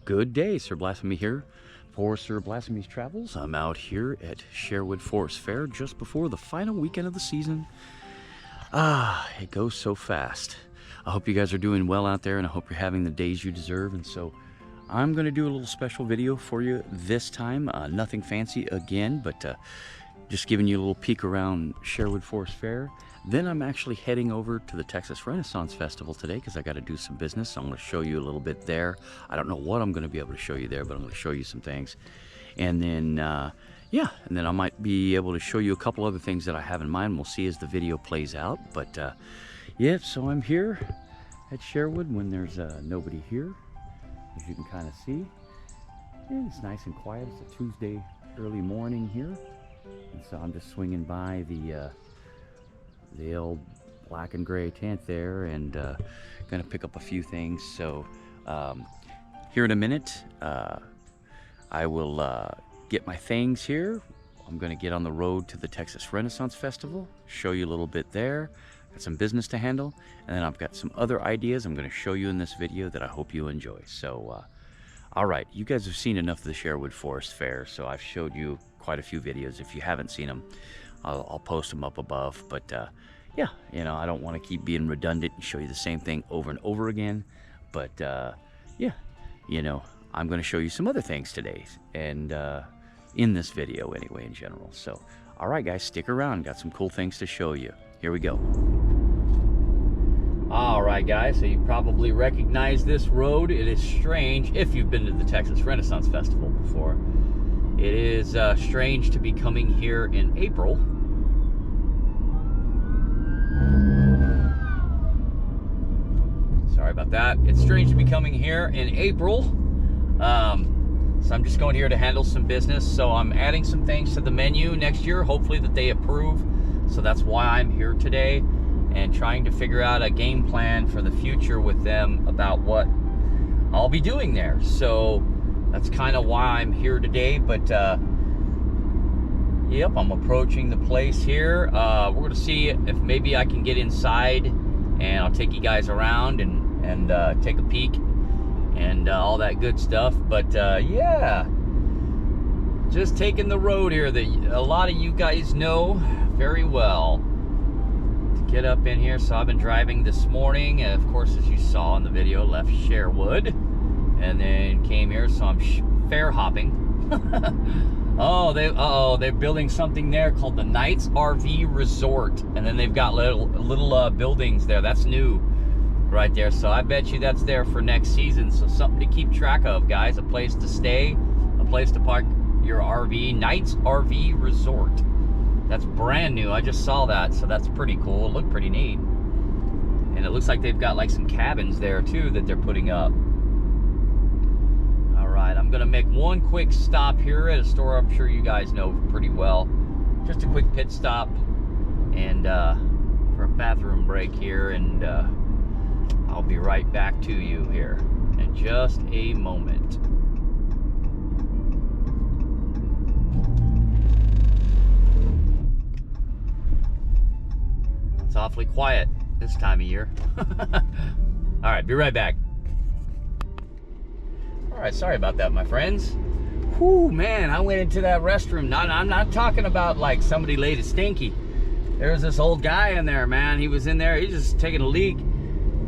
Good day, Sir Blasphemy here for Sir Blasphemy's Travels. I'm out here at Sherwood Forest Fair just before the final weekend of the season. It goes so fast. I hope you guys are doing well out there, and I hope you're having the days you deserve. And so I'm going to do a little special video for you this time. Nothing fancy again, but just giving you a little peek around Sherwood Forest Fair. Then I'm actually heading over to the Texas Renaissance Festival today because I got to do some business. So I'm going to show you a little bit there. I don't know what I'm going to be able to show you there, but I'm going to show you some things. And then, yeah, and then I might be able to show you a couple other things that I have in mind. We'll see as the video plays out. But, yeah, so I'm here at Sherwood when there's nobody here, as you can kind of see. And it's nice and quiet. It's a Tuesday early morning here. And so I'm just swinging by the old black and gray tent there, and gonna pick up a few things. So here in a minute I will get my things here. I'm gonna get on the road to the Texas Renaissance Festival, show you a little bit there. Got some business to handle, and then I've got some other ideas I'm gonna show you in this video that I hope you enjoy. So all right, you guys have seen enough of the Sherwood Forest Fair, so I've showed you quite a few videos. If you haven't seen them, I'll post them up above. But yeah, you know, I don't want to keep being redundant and show you the same thing over and over again. But yeah, you know, I'm going to show you some other things today, and in this video anyway, in general. So all right guys, stick around, got some cool things to show you. Here we go. All right guys, so you probably recognize this road. It is strange if you've been to the Texas Renaissance Festival before. It is strange to be coming here in April. Sorry about that. It's strange to be coming here in April. So I'm just going here to handle some business. So I'm adding some things to the menu next year, hopefully that they approve. So that's why I'm here today, and trying to figure out a game plan for the future with them about what I'll be doing there. So that's kind of why I'm here today. But yep, I'm approaching the place here. We're going to see if maybe I can get inside, and I'll take you guys around and take a peek and all that good stuff. But yeah, just taking the road here that a lot of you guys know very well to get up in here. So I've been driving this morning, and of course, as you saw in the video, left Sherwood and then came here. So I'm fair hopping. They're building something there called the Knights RV Resort, and then they've got little buildings there. That's new right there. So I bet you that's there for next season. So something to keep track of, guys. A place to stay, a place to park your RV. Knights RV Resort. That's brand new. I just saw that, so that's pretty cool. It looked pretty neat, and it looks like they've got like some cabins there too that they're putting up. I'm gonna make one quick stop here at a store I'm sure you guys know pretty well. Just a quick pit stop, and for a bathroom break here, and I'll be right back to you here in just a moment. It's awfully quiet this time of year. All right, be right back. All right, sorry about that, my friends. Whew, man, I went into that restroom. I'm not talking about like somebody laid a stinky. There was this old guy in there, man. He was in there, he's just taking a leak.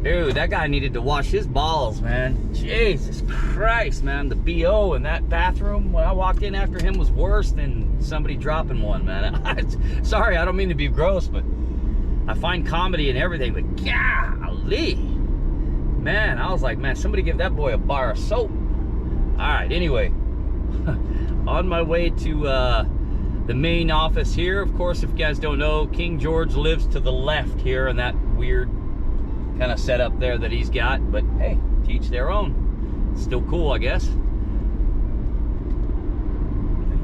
Dude, that guy needed to wash his balls, man. Jesus Christ, man. The BO in that bathroom when I walked in after him was worse than somebody dropping one, man. Sorry, I don't mean to be gross, but I find comedy in everything, but golly. Man, I was like, man, somebody give that boy a bar of soap. All right, anyway, on my way to the main office here. Of course, if you guys don't know, King George lives to the left here in that weird kind of setup there that he's got. But hey, teach their own. It's still cool, I guess.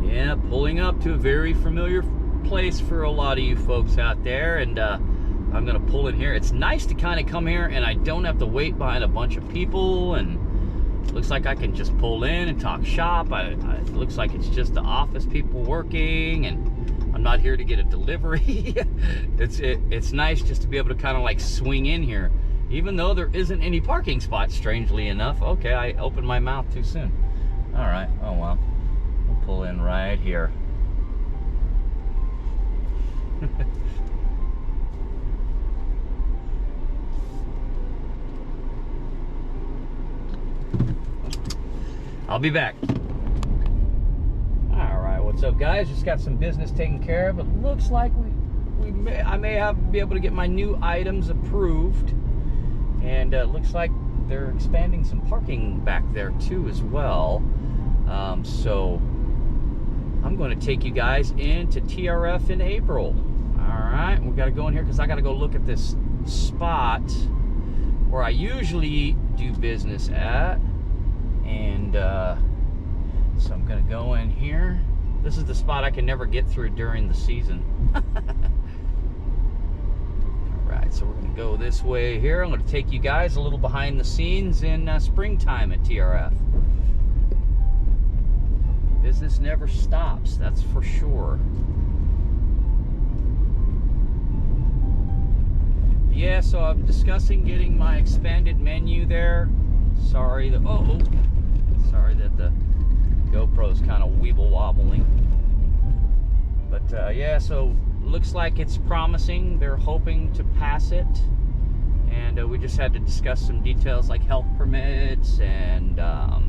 Yeah, pulling up to a very familiar place for a lot of you folks out there, and I'm gonna pull in here. It's nice to kind of come here and I don't have to wait behind a bunch of people, and it looks like I can just pull in and talk shop. It looks like it's just the office people working, and I'm not here to get a delivery. It's nice just to be able to kind of like swing in here even though there isn't any parking spots, strangely enough. Okay, I opened my mouth too soon. All right, oh well. We'll pull in right here. I'll be back. All right, what's up, guys? Just got some business taken care of. It looks like I may be able to get my new items approved, and it looks like they're expanding some parking back there too as well. So I'm going to take you guys into TRF in April. All right, we got to go in here because I got to go look at this spot where I usually do business at. And so I'm gonna go in here. This is the spot I can never get through during the season. All right, so we're gonna go this way here. I'm gonna take you guys a little behind the scenes in springtime at TRF. Business never stops, that's for sure. Yeah, so I'm discussing getting my expanded menu there. Sorry that sorry that the GoPro's kind of weeble wobbling. But yeah, so looks like it's promising. They're hoping to pass it, and we just had to discuss some details like health permits, and I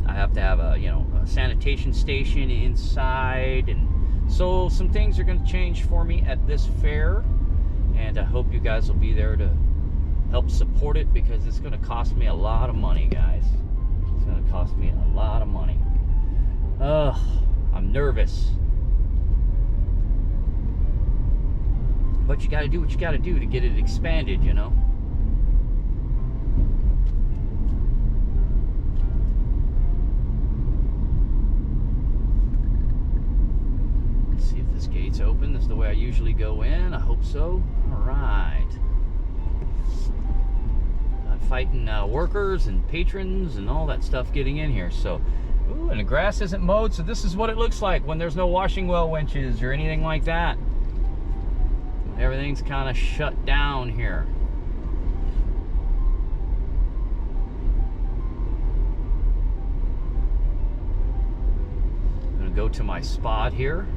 have to have a sanitation station inside, and so some things are going to change for me at this fair, and I hope you guys will be there to help support it, because it's going to cost me a lot of money, guys. It's going to cost me a lot of money. Ugh, I'm nervous. But you got to do what you got to do to get it expanded, you know. Let's see if this gate's open. This is the way I usually go in. I hope so. All right. Fighting workers and patrons and all that stuff getting in here. So, ooh, and the grass isn't mowed, so this is what it looks like when there's no washing well winches or anything like that. Everything's kind of shut down here. I'm gonna go to my spot here.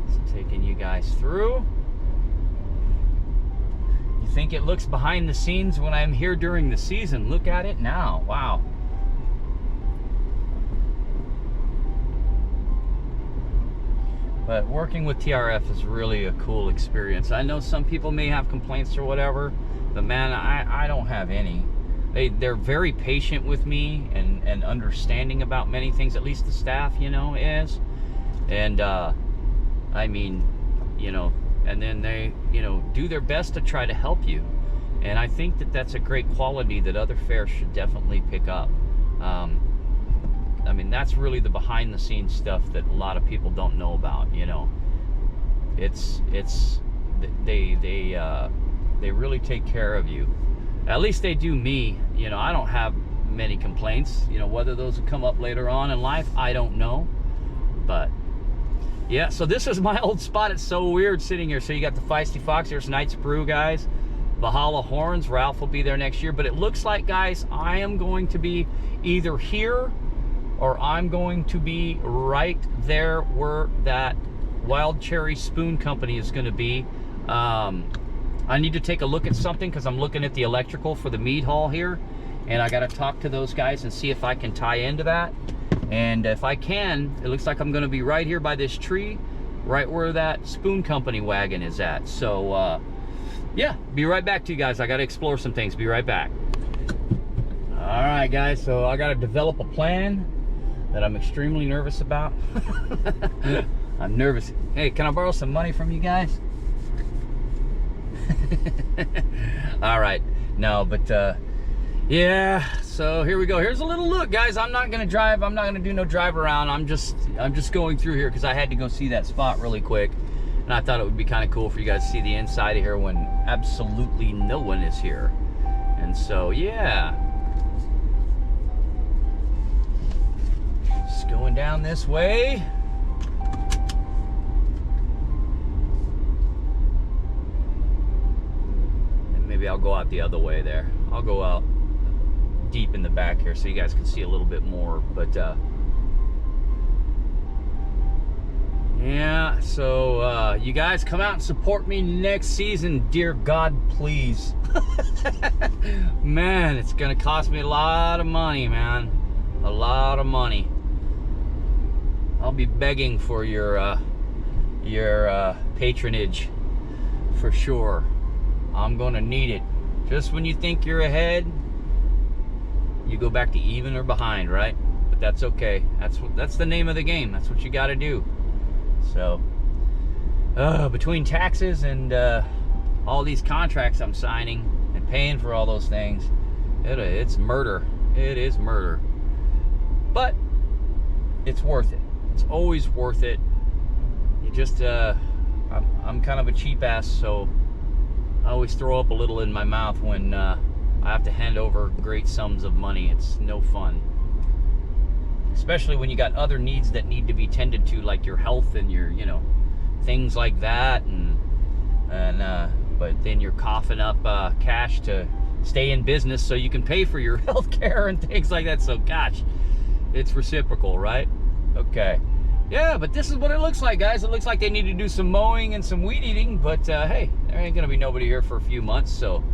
It's taking you guys through. You think it looks behind the scenes when I'm here during the season? Look at it now. Wow. But working with TRF is really a cool experience. I know some people may have complaints or whatever, but man, I don't have any. They're very patient with me and understanding about many things, at least the staff, is. And I mean, and then they, do their best to try to help you. And I think that that's a great quality that other fairs should definitely pick up. I mean, that's really the behind the scenes stuff that a lot of people don't know about, they really take care of you. At least they do me. I don't have many complaints. Whether those will come up later on in life, I don't know. But yeah, so this is my old spot. It's so weird sitting here. So you got the Feisty Fox. There's Knight's Brew, guys. Valhalla Horns. Ralph will be there next year. But it looks like, guys, I am going to be either here or I'm going to be right there where that Wild Cherry Spoon Company is going to be. I need to take a look at something because I'm looking at the electrical for the mead hall here. And I got to talk to those guys and see if I can tie into that. And if I can, it looks like I'm going to be right here by this tree, right where that Spoon Company wagon is at. So, yeah, be right back to you guys. I got to explore some things. Be right back. All right, guys, so I got to develop a plan that I'm extremely nervous about. I'm nervous. Hey, can I borrow some money from you guys? All right. No, but, yeah, so here we go. Here's a little look, guys. I'm not gonna drive. I'm not gonna do no drive around. I'm just going through here because I had to go see that spot really quick, and I thought it would be kind of cool for you guys to see the inside of here when absolutely no one is here. And so, yeah, just going down this way. Maybe I'll go out the other way there. I'll go out deep in the back here so you guys can see a little bit more. But yeah, so you guys come out and support me next season, dear God, please. Man, it's gonna cost me a lot of money, man. A lot of money. I'll be begging for your patronage for sure. I'm gonna need it. Just when you think you're ahead, you go back to even or behind, right? But that's okay. That's the name of the game. That's what you got to do. So, between taxes and all these contracts I'm signing and paying for all those things, it's murder. It is murder. But it's worth it. It's always worth it. You just, I'm kind of a cheap ass, so I always throw up a little in my mouth when I have to hand over great sums of money. It's no fun. Especially when you got other needs that need to be tended to, like your health and your, you know, things like that. But then you're coughing up cash to stay in business so you can pay for your health care and things like that. So, gosh, it's reciprocal, right? Okay. Yeah, but this is what it looks like, guys. It looks like they need to do some mowing and some weed eating, but hey, there ain't gonna be nobody here for a few months, so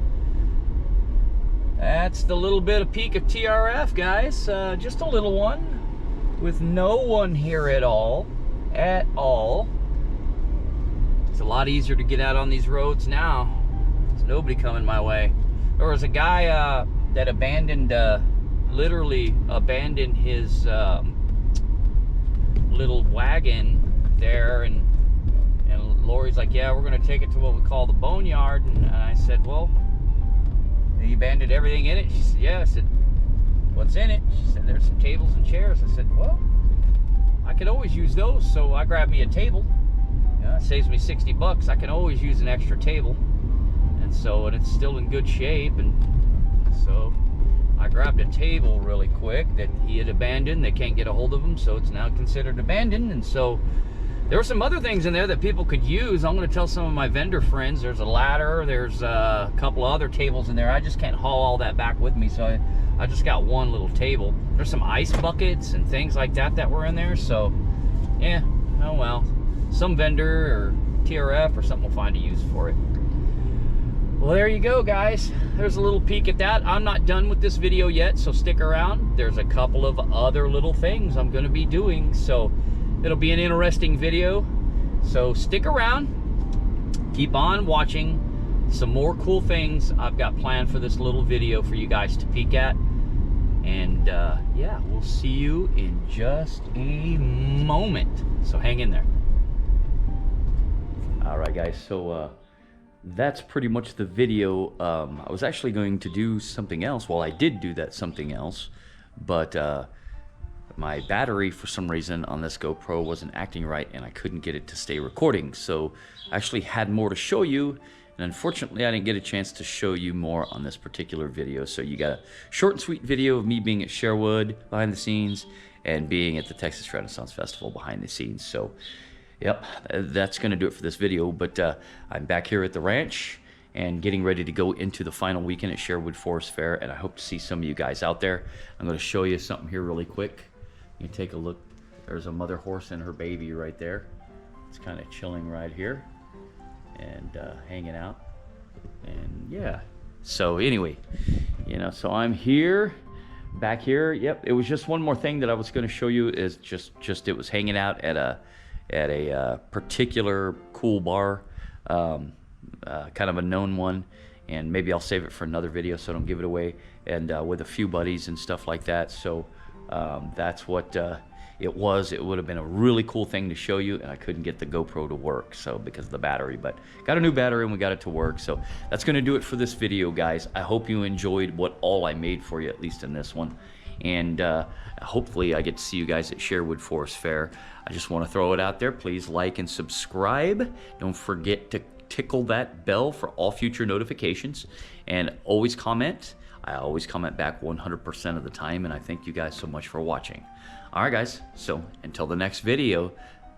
that's the little bit of peek of TRF, guys. Just a little one with no one here at all. It's a lot easier to get out on these roads now. There's nobody coming my way. There was a guy that abandoned, literally abandoned his little wagon there, and Lori's like, yeah, we're gonna take it to what we call the boneyard. And I said, well, he abandoned everything in it. She said, yeah. I said, what's in it? She said, there's some tables and chairs. I said, well, I could always use those. So I grabbed me a table. It saves me 60 bucks. I can always use an extra table. And it's still in good shape. And so I grabbed a table really quick that he had abandoned. They can't get a hold of them, so it's now considered abandoned. And so there were some other things in there that people could use. I'm going to tell some of my vendor friends. There's a ladder. There's a couple of other tables in there. I just can't haul all that back with me, so I just got one little table. There's some ice buckets and things like that were in there. So, yeah, oh well. Some vendor or TRF or something will find a use for it. Well, there you go, guys. There's a little peek at that. I'm not done with this video yet, so stick around. There's a couple of other little things I'm going to be doing, so it'll be an interesting video. So stick around. Keep on watching. Some more cool things I've got planned for this little video for you guys to peek at. And yeah, we'll see you in just a moment. So hang in there. All right, guys. So that's pretty much the video. I was actually going to do something else. Well, I did do that something else, but my battery for some reason on this GoPro wasn't acting right and I couldn't get it to stay recording. So I actually had more to show you, and unfortunately I didn't get a chance to show you more on this particular video. So you got a short and sweet video of me being at Sherwood behind the scenes and being at the Texas Renaissance Festival behind the scenes. So yep, that's going to do it for this video, but I'm back here at the ranch and getting ready to go into the final weekend at Sherwood Forest Fair, and I hope to see some of you guys out there. I'm going to show you something here really quick. You can take a look. There's a mother horse and her baby right there. It's kind of chilling right here and hanging out. And yeah, so anyway, you know, so I'm here, back here. Yep, it was just one more thing that I was going to show you is just it was hanging out at a particular cool bar, kind of a known one, and maybe I'll save it for another video so I don't give it away, and with a few buddies and stuff like that. So that's what it was. It would have been a really cool thing to show you, and I couldn't get the GoPro to work, so because of the battery, but got a new battery and we got it to work. So that's going to do it for this video, guys. I hope you enjoyed what all I made for you, at least in this one, and hopefully I get to see you guys at Sherwood Forest Fair. I just want to throw it out there. Please like and subscribe. Don't forget to tickle that bell for all future notifications, and always comment. I always comment back 100% of the time, and I thank you guys so much for watching. All right, guys, so until the next video,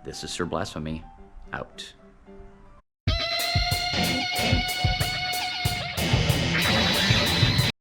this is Sir Blasphemy, out.